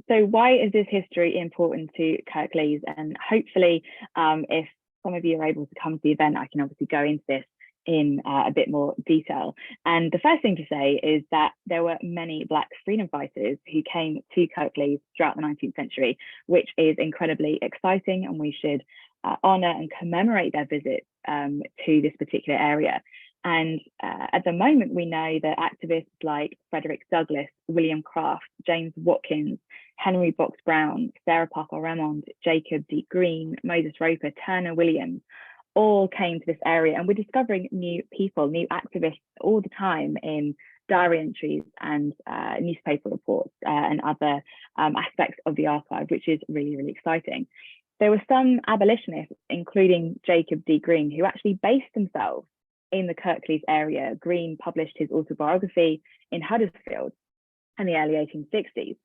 So why is this history important to Kirklees? And hopefully, if some of you are able to come to the event, I can obviously go into this in a bit more detail. And the first thing to say is that there were many Black freedom fighters who came to Kirklees throughout the 19th century, which is incredibly exciting, and we should honour and commemorate their visit to this particular area. And at the moment, we know that activists like Frederick Douglass, William Craft, James Watkins, Henry Box Brown, Sarah Parker Remond, Jacob D. Green, Moses Roper, Turner Williams, all came to this area. And we're discovering new people, new activists all the time in diary entries and newspaper reports and other aspects of the archive, which is really, really exciting. There were some abolitionists, including Jacob D. Green, who actually based themselves in the Kirklees area. Green published his autobiography in Huddersfield in the early 1860s.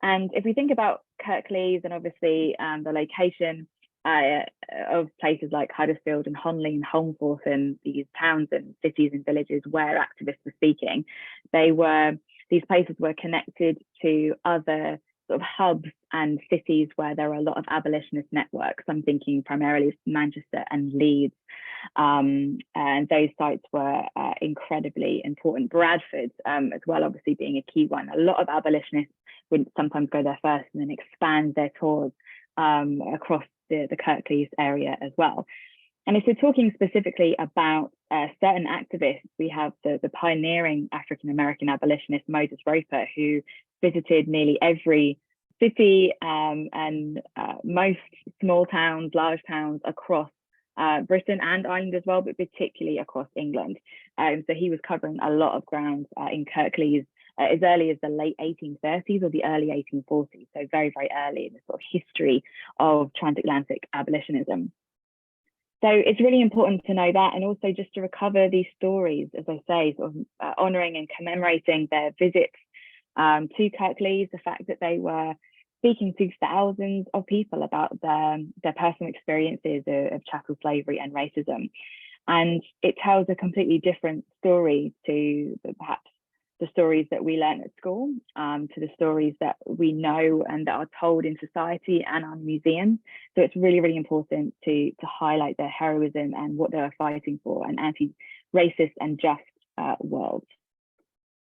And if we think about Kirklees and obviously the location of places like Huddersfield and Honley and Holmforth and these towns and cities and villages where activists were speaking, these places were connected to other sort of hubs and cities where there are a lot of abolitionist networks. I'm thinking primarily of Manchester and Leeds. And those sites were incredibly important. Bradford as well, obviously being a key one. A lot of abolitionists would sometimes go there first and then expand their tours across the Kirklees area as well. And if we're talking specifically about certain activists, we have the pioneering African-American abolitionist Moses Roper, who visited nearly every city and most small towns, large towns across Britain and Ireland as well, but particularly across England. So he was covering a lot of ground in Kirklees as early as the late 1830s or the early 1840s, so very, very early in the sort of history of transatlantic abolitionism. So it's really important to know that, and also just to recover these stories, as I say, sort of honouring and commemorating their visits to Kirklees, the fact that they were speaking to thousands of people about their personal experiences of chattel slavery and racism. And it tells a completely different story to perhaps the stories that we learn at school, to the stories that we know and that are told in society and our museums. So it's really, really important to highlight their heroism and what they are fighting for, an anti-racist and just world.